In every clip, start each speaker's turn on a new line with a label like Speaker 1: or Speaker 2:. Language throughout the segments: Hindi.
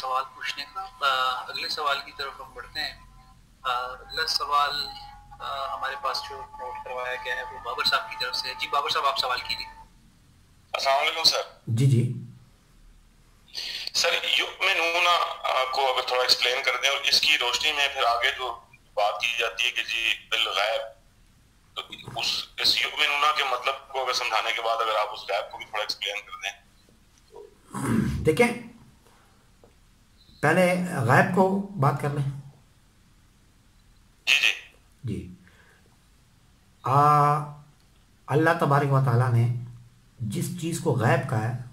Speaker 1: सवाल पूछने का। अगले सवाल की तरफ हम बढ़ते हैं। अगला सवाल हमारे पास जो नोट करवाया गया है वो बाबर साहब की तरफ से। जी बाबर साहब, आप सवाल कीजिए।
Speaker 2: अस्सलाम वालेकुम सर।
Speaker 3: जी जी
Speaker 2: सर, युमिनूना को अगर थोड़ा एक्सप्लेन कर दें, और इसकी रोशनी में फिर आगे जो बात की जाती है कि जी बिल गैब, तो इस युमिनूना के मतलब को अगर समझाने के बाद अगर आप उस गैब को भी थोड़ा एक्सप्लेन कर दें तो।
Speaker 3: देखें, पहले गैब को बात कर लें।
Speaker 2: जी जी
Speaker 3: जी अल्लाह तबारक व तआला ने जिस चीज़ को गैब कहा है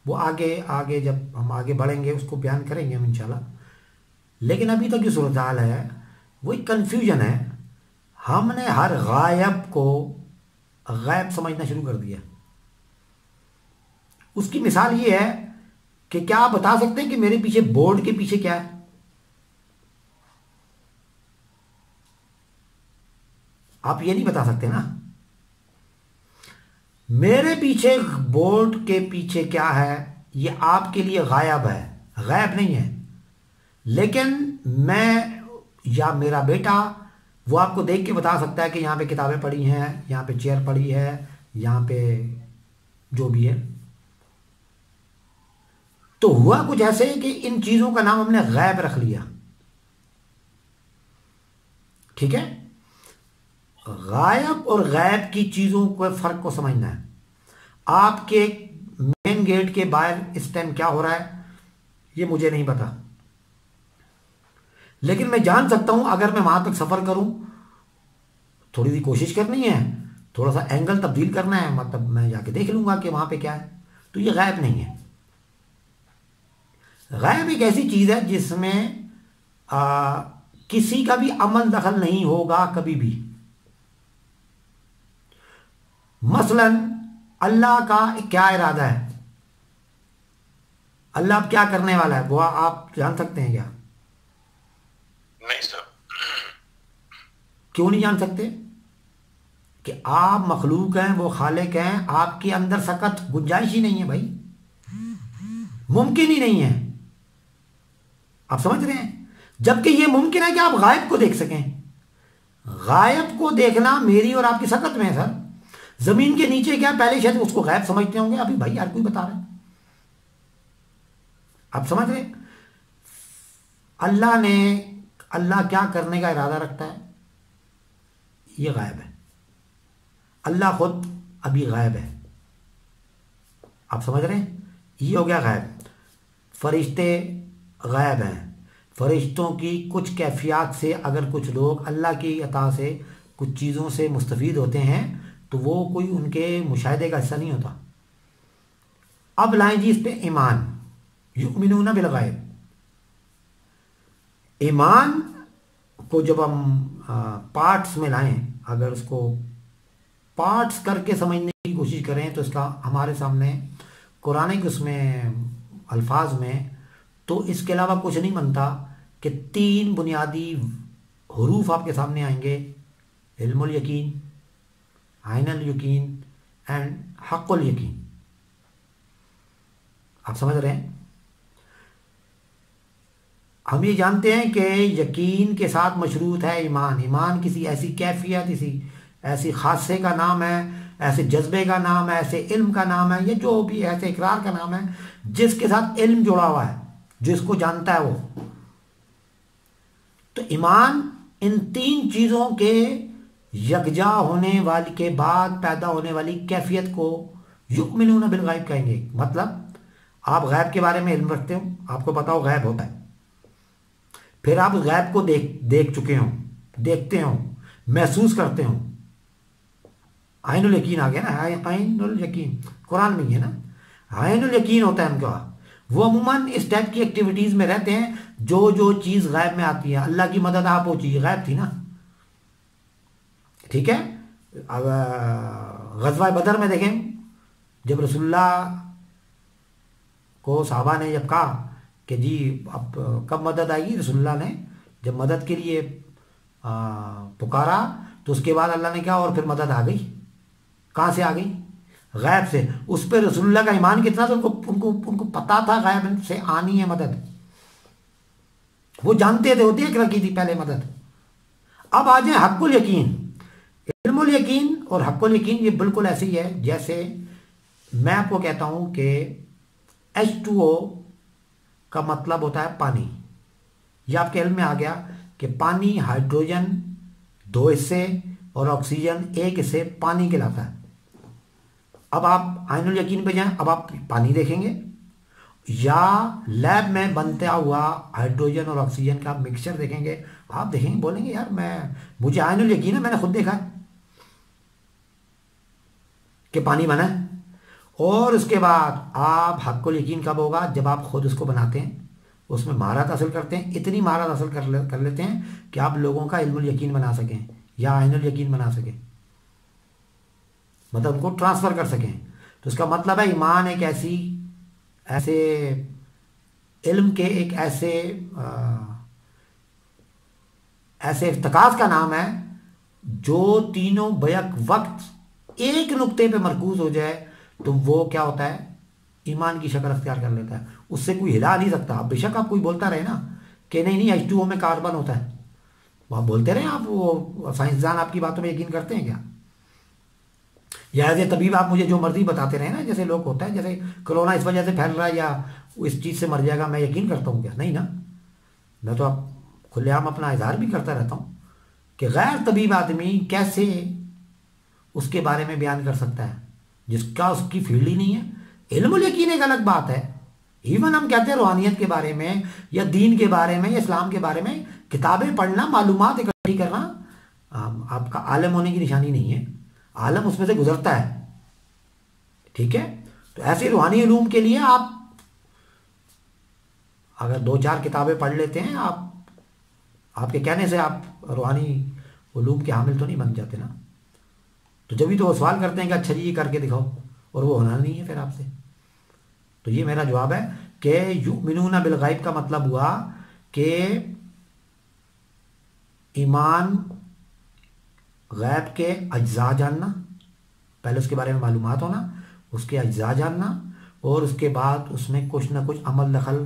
Speaker 3: वो आगे आगे जब हम आगे बढ़ेंगे उसको बयान करेंगे हम इंशाल्लाह। लेकिन अभी तक जो सूरत हाल है वही कन्फ्यूजन है। हमने हर गायब को गैब समझना शुरू कर दिया। उसकी मिसाल ये है कि क्या आप बता सकते हैं कि मेरे पीछे बोर्ड के पीछे क्या है? आप ये नहीं बता सकते ना। मेरे पीछे बोर्ड के पीछे क्या है ये आपके लिए गायब है, गैब नहीं है। लेकिन मैं या मेरा बेटा वो आपको देख के बता सकता है कि यहाँ पे किताबें पड़ी हैं, यहाँ पे चेयर पड़ी है, यहाँ पे जो भी है। तो हुआ कुछ ऐसे कि इन चीज़ों का नाम हमने गैब रख लिया। ठीक है, गायब और गैब की चीज़ों के फ़र्क को समझना है। आपके मेन गेट के बाहर इस टाइम क्या हो रहा है ये मुझे नहीं पता, लेकिन मैं जान सकता हूं अगर मैं वहां तक सफ़र करूं, थोड़ी सी कोशिश करनी है, थोड़ा सा एंगल तब्दील करना है, मतलब मैं जाके देख लूंगा कि वहां पे क्या है। तो ये गैब नहीं है। गैब एक ऐसी चीज़ है जिसमें किसी का भी अमल दखल नहीं होगा कभी भी। मसलन अल्लाह का क्या इरादा है, अल्लाह अब क्या करने वाला है वो आप जान सकते हैं क्या?
Speaker 2: नहीं सर।
Speaker 3: क्यों नहीं जान सकते? कि आप मखलूक हैं, वो खालिक हैं, आपके अंदर सकत गुंजाइश ही नहीं है भाई, मुमकिन ही नहीं है। आप समझ रहे हैं? जबकि ये मुमकिन है कि आप गायब को देख सकें। गायब को देखना मेरी और आपकी सकत में है सर। जमीन के नीचे क्या, पहले शायद उसको गायब समझते होंगे, अभी भाई यार कोई बता रहा है। आप समझ रहे? अल्लाह क्या करने का इरादा रखता है ये गायब है। अल्लाह खुद अभी गायब है। आप समझ रहे हैं? ये हो गया गायब। फरिश्ते गायब हैं। फरिश्तों की कुछ कैफियत से अगर कुछ लोग अल्लाह की अता से कुछ चीज़ों से मुस्तफ़ीद होते हैं तो वो कोई उनके मुशाहिदे का हिस्सा नहीं होता। अब लाएं जी इस पे ईमान, युमिनूना बिल गैब। ईमान को जब हम पार्ट्स में लाएं, अगर उसको पार्ट्स करके समझने की कोशिश करें तो इसका हमारे सामने कुरान के उसमें अल्फाज में तो इसके अलावा कुछ नहीं बनता कि 3 बुनियादी हरूफ आपके सामने आएंगे, इल्मुल यकीन, आइनुल यकीन एंड हक़्क़ुल यकीन। आप समझ रहे हैं? हम ये जानते हैं कि यकीन के साथ मशरूत है ईमान। ईमान किसी ऐसी कैफियत, किसी ऐसी खासे का नाम है, ऐसे जज्बे का नाम है, ऐसे इल्म का नाम है, ये जो भी ऐसे इकरार का नाम है जिसके साथ इल्म जुड़ा हुआ है, जिसको जानता है वो। तो ईमान इन 3 चीज़ों के यकजा होने वाली के बाद पैदा होने वाली कैफियत को युमिनूना बिल गैब कहेंगे। मतलब आप गैब के बारे में इल्म रखते हो, आपको पता हो गैब होता है, फिर आप गैब को देख चुके हो, देखते हो, महसूस करते हो। आइनुल यकीन आ गया ना, आइनुल यकीन कुरान में ही है ना। आइनुल यकीन होता है उनका। वो अमूमन इस टाइप की एक्टिविटीज़ में रहते हैं जो चीज़ गैब में आती है। अल्लाह की मदद आप वो चीज़ गैब थी ना, ठीक है। अब ग़ज़वा बदर में देखें, जब रसूलुल्लाह को सहाबा ने जब कहा कि जी अब कब मदद आएगी, रसूलुल्लाह ने जब मदद के लिए पुकारा तो उसके बाद अल्लाह ने कहा और फिर मदद आ गई। कहाँ से आ गई? गैब से। उस पर रसूलुल्लाह का ईमान कितना था, उनको उनको उनको पता था गैब से आनी है मदद, वो जानते थे, वो देख रखी थी पहले मदद। अब आ जाए हक्कुल यकीन। इल्मुल यकीन और हक्कुल यकीन ये बिल्कुल ऐसे ही है जैसे मैं आपको कहता हूं कि H2O का मतलब होता है पानी। ये आपके इल्म में आ गया कि पानी हाइड्रोजन 2 हिस्से और ऑक्सीजन 1 हिस्से पानी कहलाता है। अब आप आइनुल यकीन पे जाएं, अब आप पानी देखेंगे या लैब में बनता हुआ हाइड्रोजन और ऑक्सीजन का मिक्सचर देखेंगे, आप देखेंगे बोलेंगे यार मुझे आइनुल यकीन है, मैंने खुद देखा है कि पानी बना है। और उसके बाद आप हक्कुल यकीन कब होगा, जब आप खुद उसको बनाते हैं, उसमें महारत हासिल करते हैं, इतनी महारत हासिल कर लेते हैं कि आप लोगों का इल्मुल यकीन बना सकें या आइनुल यकीन बना सकें, मतलब उनको ट्रांसफर कर सकें। तो इसका मतलब है ईमान एक ऐसे इल्म के एक ऐसे इर्तिकाज़ का नाम है जो तीनों बैक वक्त एक नुक्ते पे मरकूज हो जाए तो वो क्या होता है, ईमान की शक्ल अख्तियार कर लेता है, उससे कोई हिला नहीं सकता। अब बेशक आप कोई बोलता रहे ना कि नहीं H2O में कार्बन होता है, वो आप बोलते रहे, आप वो साइंसदान आपकी बातों में यकीन करते हैं क्या? या एज ए तबीब आप मुझे जो मर्जी बताते रहे ना, जैसे लोग होता है जैसे कोरोना इस वजह से फैल रहा है या इस चीज़ से मर जाएगा, मैं यकीन करता हूँ क्या? नहीं ना, मैं तो आप खुलेआम अपना इजहार भी करता रहता हूँ कि गैर तबीब आदमी कैसे उसके बारे में बयान कर सकता है जिसका उसकी फील्ड ही नहीं है। इल्मुल यकीन एक अलग बात है। इवन हम कहते हैं रूहानियत के बारे में या दीन के बारे में या इस्लाम के बारे में किताबें पढ़ना, मालूमात इकट्ठी करना आपका आलम होने की निशानी नहीं है, आलम उसमें से गुजरता है, ठीक है। तो ऐसे रूहानी उलूम के लिए आप अगर 2-4 किताबें पढ़ लेते हैं, आपके कहने से आप रूहानी उलूम के हामिल तो नहीं बन जाते ना। तो जब भी तो वो सवाल करते हैं कि अच्छा जी ये करके दिखाओ, और वो होना नहीं है फिर आपसे। तो ये मेरा जवाब है कि युमिनूना बिल गैब का मतलब हुआ कि ईमान गैब के अज्जा जानना, पहले उसके बारे में मालूमात होना, उसके अज्जा जानना, और उसके बाद उसमें कुछ ना कुछ अमल दखल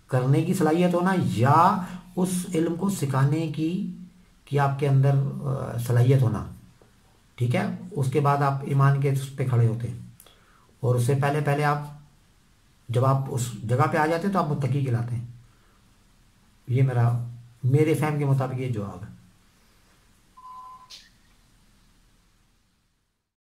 Speaker 3: करने की सलाहियत होना या उस इल्म को सिखाने की आपके अंदर सलाहियत होना, ठीक है। उसके बाद आप ईमान के उस पर खड़े होते हैं, और उससे पहले आप जब आप उस जगह पे आ जाते हैं तो आप मुत्तकी कहलाते हैं। ये मेरे फहम के मुताबिक ये जवाब है।